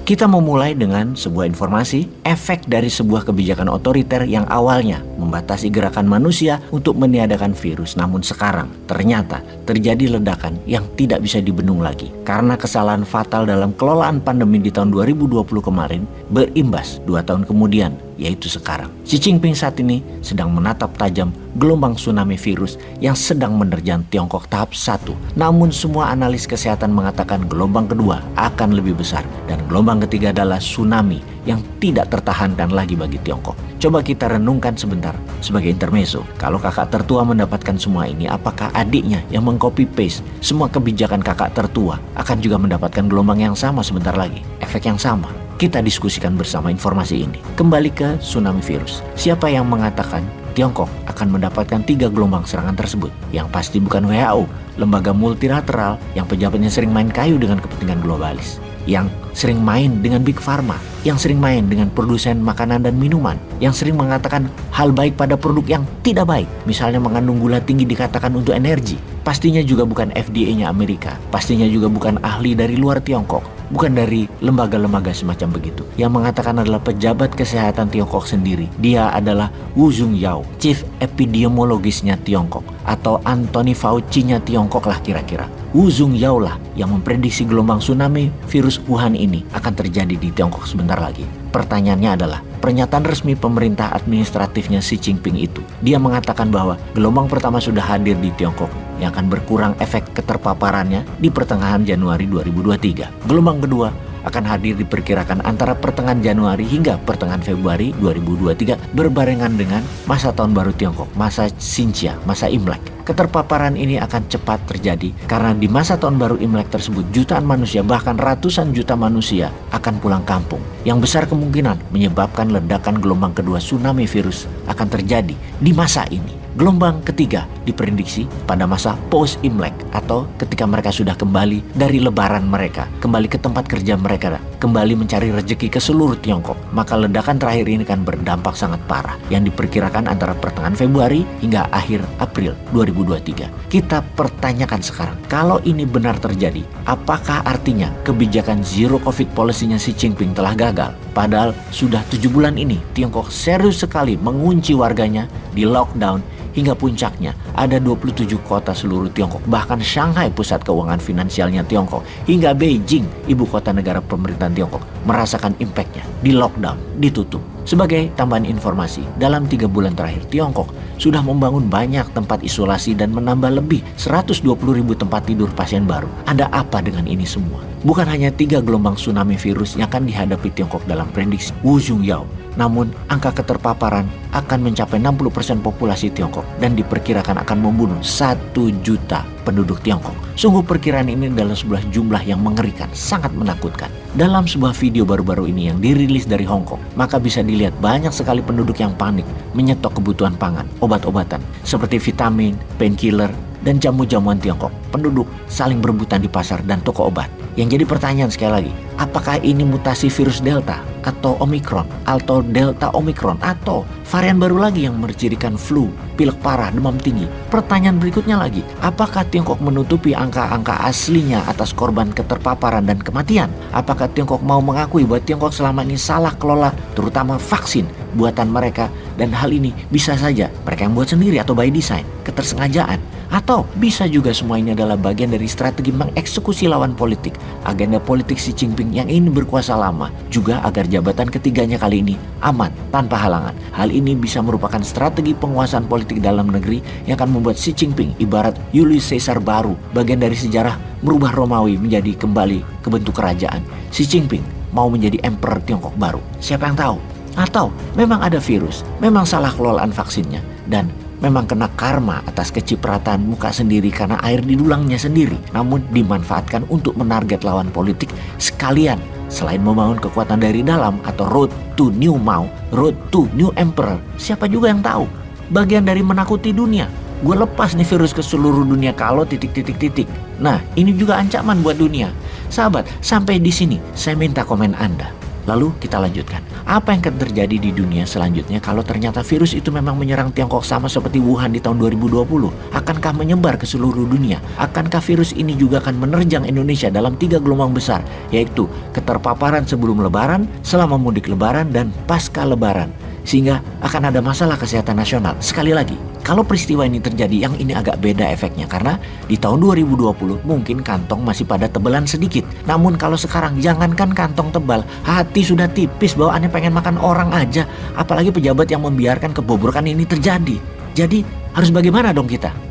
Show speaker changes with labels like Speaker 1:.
Speaker 1: Kita memulai dengan sebuah informasi, efek dari sebuah kebijakan otoriter yang awalnya membatasi gerakan manusia untuk meniadakan virus. Namun sekarang ternyata terjadi ledakan yang tidak bisa dibendung lagi. Karena kesalahan fatal dalam kelolaan pandemi di tahun 2020 kemarin berimbas 2 tahun kemudian, yaitu sekarang. Xi Jinping saat ini sedang menatap tajam gelombang tsunami virus yang sedang menerjang Tiongkok tahap 1. Namun semua analis kesehatan mengatakan gelombang kedua akan lebih besar dan gelombang ketiga adalah tsunami yang tidak tertahankan lagi bagi Tiongkok. Coba kita renungkan sebentar sebagai intermezzo. Kalau kakak tertua mendapatkan semua ini, apakah adiknya yang mengcopy paste semua kebijakan kakak tertua akan juga mendapatkan gelombang yang sama sebentar lagi? Efek yang sama? Kita diskusikan bersama informasi ini. Kembali ke tsunami virus. Siapa yang mengatakan Tiongkok akan mendapatkan 3 gelombang serangan tersebut? Yang pasti bukan WHO, lembaga multilateral yang pejabatnya sering main kayu dengan kepentingan globalis, yang sering main dengan Big Pharma, yang sering main dengan produsen makanan dan minuman, yang sering mengatakan hal baik pada produk yang tidak baik, misalnya mengandung gula tinggi dikatakan untuk energi. Pastinya juga bukan FDA-nya Amerika, pastinya juga bukan ahli dari luar Tiongkok, bukan dari lembaga-lembaga semacam begitu. Yang mengatakan adalah pejabat kesehatan Tiongkok sendiri. Dia adalah Wu Zhongyao, Chief Epidemiologisnya Tiongkok, atau Anthony Fauci-nya Tiongkok lah kira-kira. Wu Zhongyao lah yang memprediksi gelombang tsunami virus Wuhan ini akan terjadi di Tiongkok sebentar lagi. Pertanyaannya adalah, pernyataan resmi pemerintah administratifnya Xi Jinping itu, dia mengatakan bahwa gelombang pertama sudah hadir di Tiongkok yang akan berkurang efek keterpaparannya di pertengahan Januari 2023. Gelombang kedua akan hadir diperkirakan antara pertengahan Januari hingga pertengahan Februari 2023 berbarengan dengan masa tahun baru Tiongkok, masa Xinjia, masa Imlek. Keterpaparan ini akan cepat terjadi karena di masa tahun baru Imlek tersebut jutaan manusia, bahkan ratusan juta manusia akan pulang kampung, yang besar kemungkinan menyebabkan ledakan gelombang kedua tsunami virus akan terjadi di masa ini. Gelombang ketiga diprediksi pada masa post-Imlek atau ketika mereka sudah kembali dari lebaran mereka, kembali ke tempat kerja mereka, kembali mencari rezeki ke seluruh Tiongkok. Maka ledakan terakhir ini kan berdampak sangat parah yang diperkirakan antara pertengahan Februari hingga akhir April 2023. Kita pertanyakan sekarang, kalau ini benar terjadi, apakah artinya kebijakan zero covid policy-nya Xi Jinping telah gagal? Padahal sudah 7 bulan ini Tiongkok serius sekali mengunci warganya, di lockdown, hingga puncaknya ada 27 kota seluruh Tiongkok, bahkan Shanghai pusat keuangan finansialnya Tiongkok, hingga Beijing ibu kota negara pemerintahan Tiongkok merasakan impactnya, di lockdown, ditutup. Sebagai tambahan informasi, dalam 3 bulan terakhir Tiongkok sudah membangun banyak tempat isolasi dan menambah lebih 120.000 tempat tidur pasien baru. Ada apa dengan ini semua? Bukan hanya 3 gelombang tsunami virus yang akan dihadapi Tiongkok dalam prediksi Wu Zhongyao, namun angka keterpaparan akan mencapai 60% populasi Tiongkok dan diperkirakan akan membunuh 1 juta penduduk Tiongkok. Sungguh perkiraan ini adalah sebuah jumlah yang mengerikan, sangat menakutkan. Dalam sebuah video baru-baru ini yang dirilis dari Hong Kong, maka bisa dilihat banyak sekali penduduk yang panik menyetok kebutuhan pangan, obat-obatan seperti vitamin, painkiller, dan jamu-jamuan Tiongkok. Penduduk saling berebutan di pasar dan toko obat. Yang jadi pertanyaan sekali lagi, apakah ini mutasi virus Delta atau Omicron atau Delta Omicron atau varian baru lagi yang mencirikan flu, pilek parah, demam tinggi? Pertanyaan berikutnya lagi, apakah Tiongkok menutupi angka-angka aslinya atas korban keterpaparan dan kematian? Apakah Tiongkok mau mengakui bahwa Tiongkok selama ini salah kelola terutama vaksin buatan mereka, dan hal ini bisa saja mereka yang buat sendiri atau by design, ketersengajaan? Atau bisa juga semua ini adalah bagian dari strategi mengeksekusi lawan politik, agenda politik Xi Jinping yang ingin berkuasa lama, juga agar jabatan ketiganya kali ini aman tanpa halangan. Hal ini bisa merupakan strategi penguasaan politik dalam negeri yang akan membuat Xi Jinping ibarat Julius Caesar baru, bagian dari sejarah merubah Romawi menjadi kembali ke bentuk kerajaan. Xi Jinping mau menjadi emperor Tiongkok baru. Siapa yang tahu? Atau memang ada virus, memang salah kelolaan vaksinnya, dan memang kena karma atas kecipratan muka sendiri karena air di dulangnya sendiri, namun dimanfaatkan untuk menarget lawan politik sekalian. Selain membangun kekuatan dari dalam atau road to new Mao, road to new emperor, siapa juga yang tahu? Bagian dari menakuti dunia. Gue lepas nih virus ke seluruh dunia kalau titik-titik-titik. Nah, ini juga ancaman buat dunia. Sahabat, sampai di sini saya minta komen Anda. Lalu kita lanjutkan. Apa yang akan terjadi di dunia selanjutnya kalau ternyata virus itu memang menyerang Tiongkok sama seperti Wuhan di tahun 2020? Akankah menyebar ke seluruh dunia? Akankah virus ini juga akan menerjang Indonesia dalam 3 gelombang besar, yaitu keterpaparan sebelum lebaran, selama mudik lebaran, dan pasca lebaran? Sehingga akan ada masalah kesehatan nasional. Sekali lagi, kalau peristiwa ini terjadi, yang ini agak beda efeknya karena di tahun 2020 mungkin kantong masih pada tebalan sedikit. Namun kalau sekarang jangankan kantong tebal, hati sudah tipis bawaannya pengen makan orang aja. Apalagi pejabat yang membiarkan kebobrokan ini terjadi. Jadi harus bagaimana dong kita?